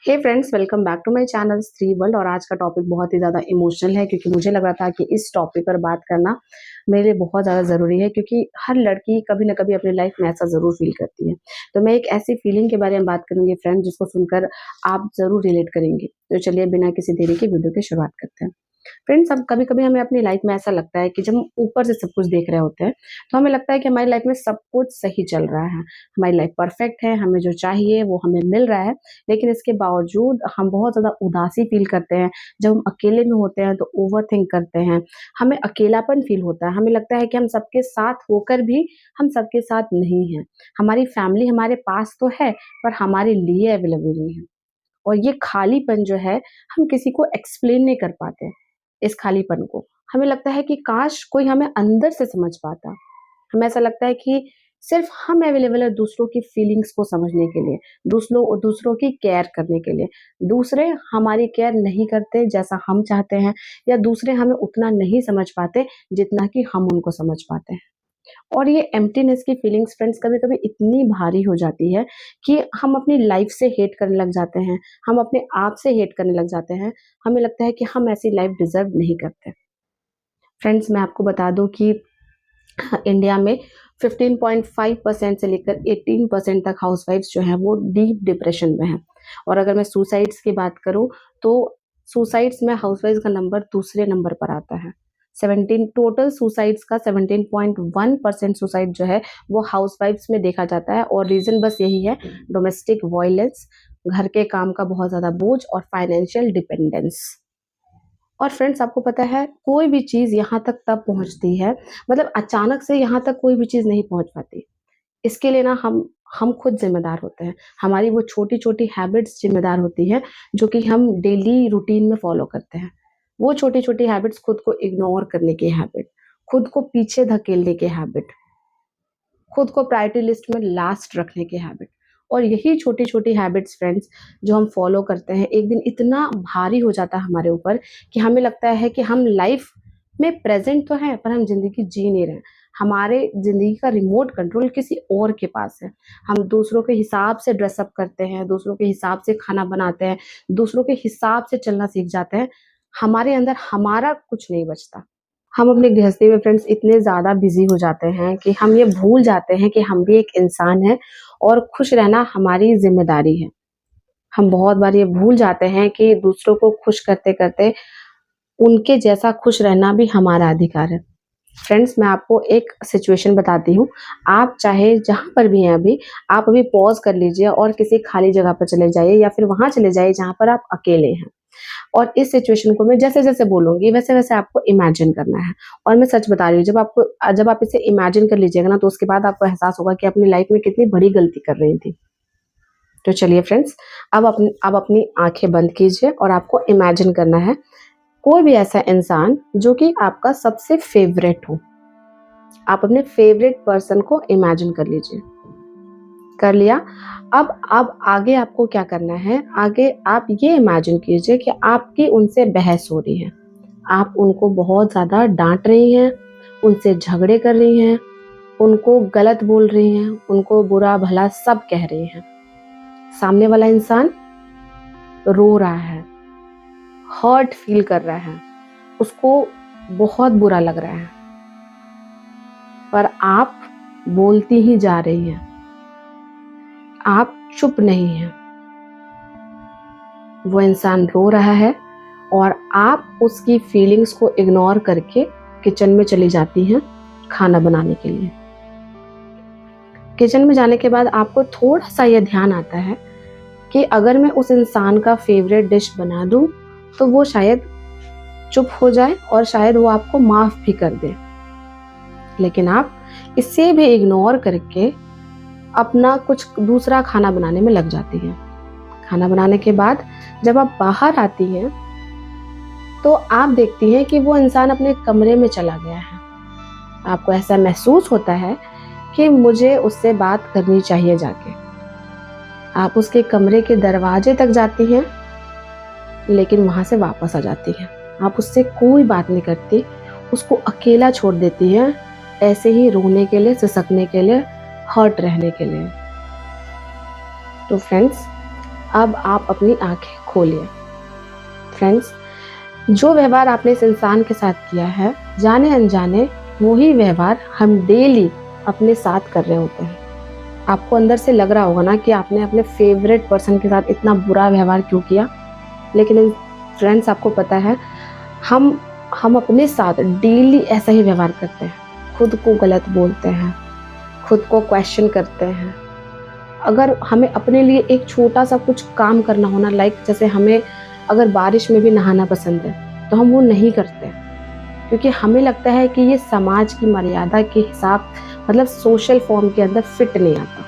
Hey friends, welcome back to my channel Stree World. और आज का टॉपिक बहुत ही ज़्यादा इमोशनल है क्योंकि मुझे लग रहा था कि इस टॉपिक पर बात करना मेरे लिए बहुत ज़्यादा ज़रूरी है क्योंकि हर लड़की कभी ना कभी अपनी लाइफ में ऐसा ज़रूर फील करती है। तो मैं एक ऐसी फीलिंग के बारे में बात करूंगी फ्रेंड, जिसको सुनकर आप ज़रूर रिलेट करेंगे। तो चलिए बिना किसी देरी के वीडियो की शुरुआत करते हैं। फ्रेंड्स, अब कभी कभी हमें अपनी लाइफ में ऐसा लगता है कि जब हम ऊपर से सब कुछ देख रहे होते हैं तो हमें लगता है कि हमारी लाइफ में सब कुछ सही चल रहा है, हमारी लाइफ परफेक्ट है, हमें जो चाहिए वो हमें मिल रहा है। लेकिन इसके बावजूद हम बहुत ज़्यादा उदासी फील करते हैं। जब हम अकेले में होते हैं तो ओवर थिंक करते हैं, हमें अकेलापन फील होता है, हमें लगता है कि हम सबके साथ होकर भी हम सबके साथ नहीं हैं। हमारी फैमिली हमारे पास तो है पर हमारे लिए अवेलेबल नहीं है। और ये खालीपन जो है, हम किसी को एक्सप्लेन नहीं कर पाते। इस खालीपन को हमें लगता है कि काश कोई हमें अंदर से समझ पाता। हमें ऐसा लगता है कि सिर्फ हम अवेलेबल है दूसरों की फीलिंग्स को समझने के लिए, दूसरों की केयर करने के लिए। दूसरे हमारी केयर नहीं करते जैसा हम चाहते हैं, या दूसरे हमें उतना नहीं समझ पाते जितना कि हम उनको समझ पाते हैं। और ये एम्प्टीनेस की फीलिंग्स फ्रेंड्स कभी कभी इतनी भारी हो जाती है कि हम अपनी लाइफ से हेट करने लग जाते हैं, हम अपने आप से हेट करने लग जाते हैं। हमें लगता है कि हम ऐसी लाइफ डिजर्व नहीं करते। फ्रेंड्स, मैं आपको बता दूं कि इंडिया में 15.5% से लेकर 18% तक हाउसवाइफ्स जो हैं वो डीप डिप्रेशन में हैं। और अगर मैं सुसाइड्स की बात करूं तो सुसाइड्स में हाउसवाइफ्स का नंबर दूसरे नंबर पर आता है। 17 टोटल सुसाइड्स का 17.1% सुसाइड जो है वो हाउसवाइफ्स में देखा जाता है। और रीजन बस यही है, डोमेस्टिक वायलेंस, घर के काम का बहुत ज्यादा बोझ और फाइनेंशियल डिपेंडेंस। और फ्रेंड्स, आपको पता है कोई भी चीज़ यहाँ तक तब पहुँचती है, मतलब अचानक से यहाँ तक कोई भी चीज़ नहीं पहुँच पाती। इसके लिए ना हम खुद ज़िम्मेदार होते हैं। हमारी वो छोटी-छोटी हैबिट्स ज़िम्मेदार होती हैं, जो कि हम डेली रूटीन में फ़ॉलो करते हैं। वो छोटी-छोटी हैबिट्स, खुद को इग्नोर करने की हैबिट, खुद को पीछे धकेलने की हैबिट, खुद को प्रायोरिटी लिस्ट में लास्ट रखने की हैबिट। और यही छोटी-छोटी हैबिट्स फ्रेंड्स जो हम फॉलो करते हैं, एक दिन इतना भारी हो जाता है हमारे ऊपर कि हमें लगता है कि हम लाइफ में प्रेज़ेंट तो हैं पर हम ज़िंदगी जी नहीं रहे हैं। हमारे ज़िंदगी का रिमोट कंट्रोल किसी और के पास है। हम दूसरों के हिसाब से ड्रेस अप करते हैं, दूसरों के हिसाब से खाना बनाते हैं, दूसरों के हिसाब से चलना सीख जाते हैं। हमारे अंदर हमारा कुछ नहीं बचता। हम अपनी गृहस्थी में फ्रेंड्स इतने ज़्यादा बिज़ी हो जाते हैं कि हम ये भूल जाते हैं कि हम भी एक इंसान हैं और खुश रहना हमारी ज़िम्मेदारी है। हम बहुत बार ये भूल जाते हैं कि दूसरों को खुश करते-करते उनके जैसा खुश रहना भी हमारा अधिकार है। फ्रेंड्स, मैं आपको एक सिचुएशन बताती हूँ। आप चाहे जहाँ पर भी हैं अभी, आप अभी पॉज़ कर लीजिए और किसी खाली जगह पर चले जाइए या फिर वहाँ चले जाइए जहाँ पर आप अकेले हैं। और इस सिचुएशन को मैं जैसे-जैसे बोलूँगी वैसे-वैसे आपको इमेजिन करना है। और मैं सच बता रही हूँ, जब आप इसे इमेजिन कर लीजिएगा ना तो उसके बाद आपको एहसास होगा कि अपनी लाइफ में कितनी बड़ी गलती कर रही थी। तो चलिए फ्रेंड्स, अब अपनी आँखें बंद कीजिए और आपको इमेजिन करना है कोई भी ऐसा इंसान जो कि आपका सबसे फ़ेवरेट हो। आप अपने फ़ेवरेट पर्सन को इमेजिन कर लीजिए। कर लिया? अब आगे आपको क्या करना है, आगे आप ये इमेजिन कीजिए कि आपकी उनसे बहस हो रही है। आप उनको बहुत ज़्यादा डाँट रही हैं, उनसे झगड़े कर रही हैं, उनको गलत बोल रही हैं, उनको बुरा-भला सब कह रही हैं। सामने वाला इंसान रो रहा है, हर्ट फ़ील कर रहा है, उसको बहुत बुरा लग रहा है, पर आप बोलती ही जा रही हैं, आप चुप नहीं हैं। वो इंसान रो रहा है और आप उसकी फीलिंग्स को इग्नोर करके किचन में चली जाती हैं खाना बनाने के लिए। किचन में जाने के बाद आपको थोड़ा-सा ये ध्यान आता है कि अगर मैं उस इंसान का फ़ेवरेट डिश बना दूँ, तो वो शायद चुप हो जाए और शायद वो आपको माफ़ भी कर दे। लेकिन आप इसे भी इग्नोर करके अपना कुछ दूसरा खाना बनाने में लग जाती हैं। खाना बनाने के बाद जब आप बाहर आती हैं, तो आप देखती हैं कि वो इंसान अपने कमरे में चला गया है। आपको ऐसा महसूस होता है कि मुझे उससे बात करनी चाहिए जाके। आप उसके कमरे के दरवाजे तक जाती हैं, लेकिन वहाँ से वापस आ जाती हैं। आप उससे कोई बात नहीं करती, उसको अकेला छोड़ देती हैं, ऐसे ही रोने के लिए, सिसकने के लिए, हर्ट रहने के लिए। तो फ्रेंड्स, अब आप अपनी आँखें खोलिए। फ्रेंड्स, जो व्यवहार आपने इस इंसान के साथ किया है, जाने-अनजाने वही व्यवहार हम डेली अपने साथ कर रहे होते हैं। आपको अंदर से लग रहा होगा ना कि आपने अपने फेवरेट पर्सन के साथ इतना बुरा व्यवहार क्यों किया? लेकिन फ्रेंड्स, आपको पता है, हम हम अपने साथ डेली ऐसा ही व्यवहार करते हैं। खुद को गलत बोलते हैं, खुद को क्वेश्चन करते हैं। अगर हमें अपने लिए एक छोटा-सा कुछ काम करना हो ना, लाइक जैसे हमें अगर बारिश में भी नहाना पसंद है, तो हम वो नहीं करते। क्योंकि हमें लगता है कि ये समाज की मर्यादा के हिसाब, मतलब सोशल फॉर्म के अंदर फिट नहीं आता।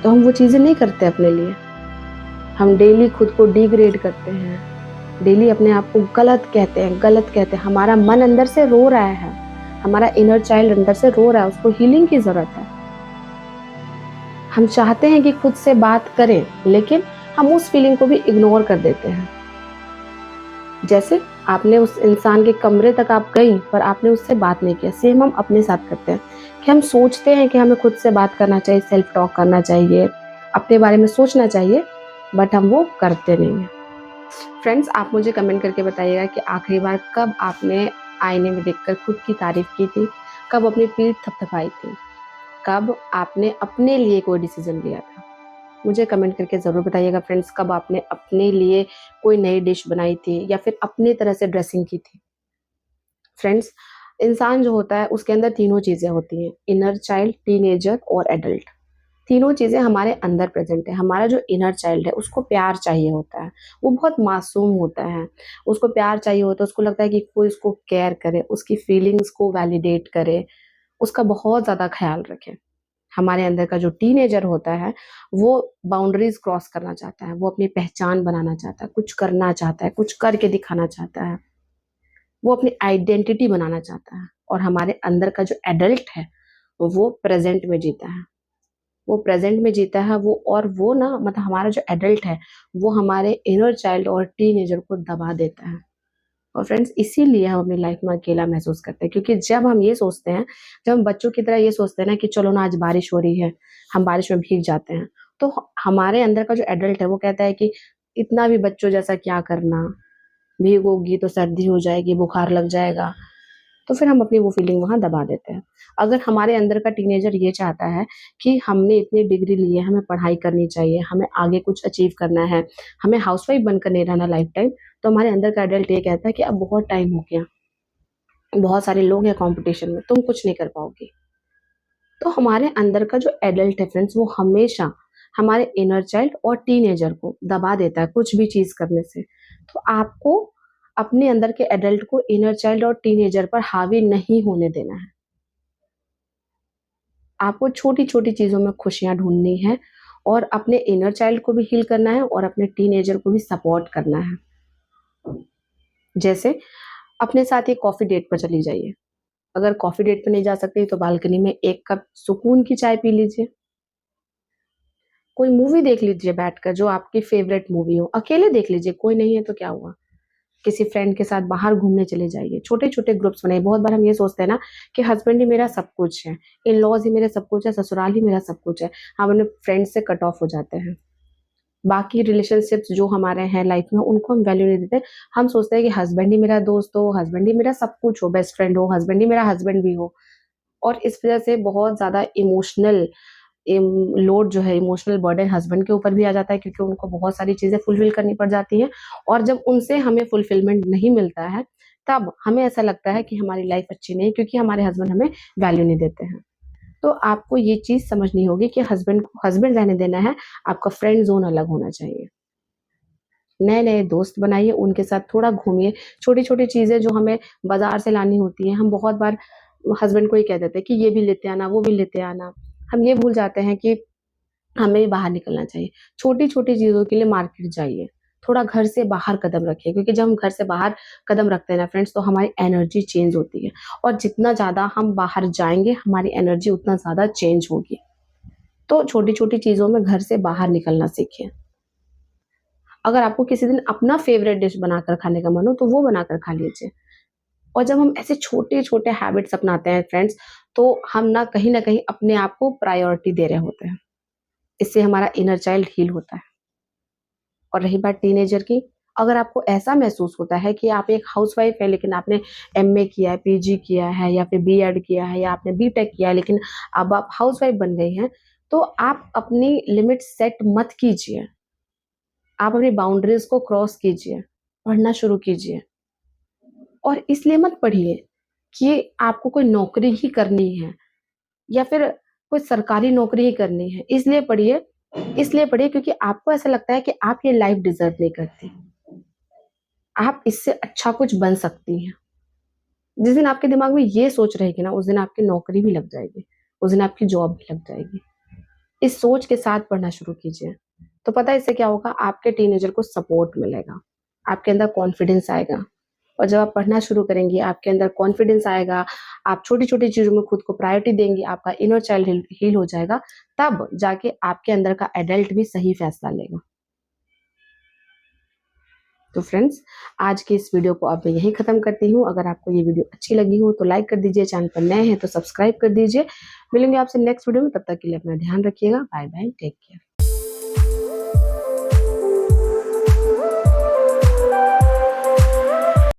तो हम वो चीज़ें नहीं करते अपने लिए। हम डेली खुद को डिग्रेड करते हैं, डेली अपने आप को गलत कहते हैं। हमारा मन अंदर से रो रहा है, हमारा इनर चाइल्ड अंदर से रो रहा है, उसको हीलिंग की ज़रूरत है। हम चाहते हैं कि खुद से बात करें, लेकिन हम उस फीलिंग को भी इग्नोर कर देते हैं। जैसे आपने उस इंसान के कमरे तक आप गई, पर आपने उससे बात नहीं किया। सेम हम अपने साथ करते हैं कि हम सोचते हैं कि हमें खुद से बात करना चाहिए, सेल्फ टॉक करना चाहिए, अपने बारे में सोचना चाहिए, बट हम वो करते नहीं हैं। फ्रेंड्स, आप मुझे कमेंट करके बताइएगा कि आखिरी बार कब आपने आईने में देखकर खुद की तारीफ की थी, कब अपनी पीठ थपथपाई थी, कब आपने अपने लिए कोई डिसीजन लिया था। मुझे कमेंट करके ज़रूर बताइएगा फ्रेंड्स, कब आपने अपने लिए कोई नई डिश बनाई थी या फिर अपनी तरह से ड्रेसिंग की थी। फ्रेंड्स, इंसान जो होता है उसके अंदर तीनों चीज़ें होती हैं, इनर चाइल्ड, टीनेजर और एडल्ट। तीनों चीज़ें हमारे अंदर प्रेज़ेंट है। हमारा जो इनर चाइल्ड है उसको प्यार चाहिए होता है, वो बहुत मासूम होता है, उसको प्यार चाहिए होता है, उसको लगता है कि कोई उसको केयर करे, उसकी फीलिंग्स को वैलिडेट करे, उसका बहुत ज़्यादा ख़्याल रखे। हमारे अंदर का जो टीनेजर होता है, वो बाउंड्रीज़ क्रॉस करना चाहता है, वो अपनी पहचान बनाना चाहता है, कुछ करना चाहता है, कुछ करके दिखाना चाहता है, वो अपनी आइडेंटिटी बनाना चाहता है। और हमारे अंदर का जो एडल्ट है, वो प्रेज़ेंट में जीता है। वो प्रेज़ेंट में जीता है, वो और वो ना, मतलब हमारा जो एडल्ट है, वो हमारे इनर चाइल्ड और टीनेजर को दबा देता है। और फ्रेंड्स, इसीलिए हम अपनी लाइफ़ में अकेला महसूस करते हैं, क्योंकि जब हम ये सोचते हैं, जब हम बच्चों की तरह ये सोचते हैं ना कि चलो ना आज बारिश हो रही है, हम बारिश में भीग जाते हैं, तो हमारे अंदर का जो एडल्ट है वो कहता है कि इतना भी बच्चों जैसा क्या करना, भीगोगी तो सर्दी हो जाएगी, बुखार लग जाएगा। तो फिर हम अपनी वो फीलिंग वहाँ दबा देते हैं। अगर हमारे अंदर का टीनेजर ये चाहता है कि हमने इतनी डिग्री ली है, हमें पढ़ाई करनी चाहिए, हमें आगे कुछ अचीव करना है, हमें हाउसवाइफ बनकर नहीं रहना लाइफ टाइम, तो हमारे अंदर का एडल्ट ये कहता है कि अब बहुत टाइम हो गया, बहुत सारे लोग हैं कॉम्पिटिशन में, तुम कुछ नहीं कर पाओगी। तो हमारे अंदर का जो एडल्ट है फ्रेंड्स, वो हमेशा हमारे इनर चाइल्ड और टीनेजर को दबा देता है कुछ भी चीज़ करने से। तो आपको अपने अंदर के एडल्ट को इनर चाइल्ड और टीनेजर पर हावी नहीं होने देना है। आपको छोटी-छोटी चीज़ों में खुशियाँ ढूँढनी है और अपने इनर चाइल्ड को भी हील करना है और अपने टीनेजर को भी सपोर्ट करना है। जैसे अपने साथ एक कॉफ़ी डेट पर चली जाइए। अगर कॉफ़ी डेट पे नहीं जा सकते तो बालकनी में 1 कप सुकून की चाय पी लीजिए। कोई मूवी देख लीजिए बैठकर, जो आपकी फ़ेवरेट मूवी हो। अकेले देख लीजिए, कोई नहीं है तो क्या हुआ? किसी फ्रेंड के साथ बाहर घूमने चले जाइए। छोटे-छोटे ग्रुप्स बनाइए। बहुत बार हम ये सोचते हैं ना कि हस्बैंड ही मेरा सब कुछ है, इन-लॉज़ ही मेरा सब कुछ है, ससुराल ही मेरा सब कुछ है। हम अपने फ्रेंड से कट ऑफ हो जाते हैं। बाकी रिलेशनशिप्स जो हमारे हैं लाइफ में, उनको हम वैल्यू नहीं देते। हम सोचते हैं कि हस्बैंड ही मेरा दोस्त हो, हस्बैंड ही मेरा सब कुछ हो, बेस्ट फ्रेंड हो, हस्बैंड ही मेरा हस्बैंड भी हो। और इस वज़ह से बहुत ज़्यादा इमोशनल लोड जो है, इमोशनल बर्डन हस्बैंड के ऊपर भी आ जाता है, क्योंकि उनको बहुत सारी चीज़ें फुलफ़िल करनी पड़ जाती हैं। और जब उनसे हमें फुलफ़िलमेंट नहीं मिलता है, तब हमें ऐसा लगता है कि हमारी लाइफ़ अच्छी नहीं है, क्योंकि हमारे हस्बैंड हमें वैल्यू नहीं देते हैं। तो आपको ये चीज़ समझनी होगी कि हस्बैंड को हस्बैंड रहने देना है, आपका फ्रेंड ज़ोन अलग होना चाहिए। नए-नए दोस्त बनाइए, उनके साथ थोड़ा घूमिए। छोटी-छोटी चीज़ें जो हमें बाज़ार से लानी होती हैं, हम बहुत बार हस्बैंड को ही कह देते हैं कि ये भी लेते आना, वो भी लेते आना। हम ये भूल जाते हैं कि हमें बाहर निकलना चाहिए। छोटी-छोटी चीज़ों के लिए मार्केट जाइए। थोड़ा घर से बाहर कदम रखिए, क्योंकि जब हम घर से बाहर कदम रखते हैं ना फ्रेंड्स, तो हमारी एनर्जी चेंज होती है। और जितना ज़्यादा हम बाहर जाएँगे, हमारी एनर्जी उतना ज़्यादा चेंज होगी। तो छोटी-छोटी चीज़ों में घर से बाहर निकलना सीखिए। अगर आपको किसी दिन अपना फ़ेवरेट डिश बनाकर खाने का मन हो, तो वो बनाकर खा लीजिए। और जब हम ऐसे छोटे-छोटे हैबिट्स अपनाते हैं फ्रेंड्स, तो हम ना कहीं न कहीं अपने आप को प्रायोरिटी दे रहे होते हैं। इससे हमारा इनर चाइल्ड हील होता है। और रही बात टीनेजर की, अगर आपको ऐसा महसूस होता है कि आप एक हाउसवाइफ है लेकिन आपने एमए किया है, पीजी किया है या फिर बीएड किया है या आपने बीटेक किया है लेकिन अब आप हाउसवाइफ बन गई हैं, तो आप अपनी लिमिट सेट मत कीजिए। आप अपनी बाउंड्रीज को क्रॉस कीजिए, पढ़ना शुरू कीजिए। और इसलिए मत पढ़िए कि आपको कोई नौकरी ही करनी है या फिर कोई सरकारी नौकरी ही करनी है। इसलिए पढ़िए क्योंकि आपको ऐसा लगता है कि आप ये लाइफ डिजर्व नहीं करती। आप इससे अच्छा कुछ बन सकती हैं। जिस दिन आपके दिमाग में ये सोच रहेगी ना, उस दिन आपकी नौकरी भी लग जाएगी, उस दिन आपकी जॉब भी लग जाएगी। इस सोच के साथ पढ़ना शुरू कीजिए। तो पता है इससे क्या होगा, आपके टीनेजर को सपोर्ट मिलेगा, आपके अंदर कॉन्फिडेंस आएगा। और जब आप पढ़ना शुरू करेंगी, आपके अंदर कॉन्फिडेंस आएगा, आप छोटी-छोटी चीज़ों में खुद को प्रायोरिटी देंगी, आपका इनर चाइल्ड हील हो जाएगा, तब जाके आपके अंदर का एडल्ट भी सही फैसला लेगा। तो फ्रेंड्स, आज की इस वीडियो को अब मैं यहीं ख़त्म करती हूँ। अगर आपको ये वीडियो अच्छी लगी हो तो लाइक कर दीजिए, चैनल पर नए हैं तो सब्सक्राइब कर दीजिए। मिलेंगे आपसे नेक्स्ट वीडियो में, तब तक के लिए अपना ध्यान रखिएगा। Bye bye, take care.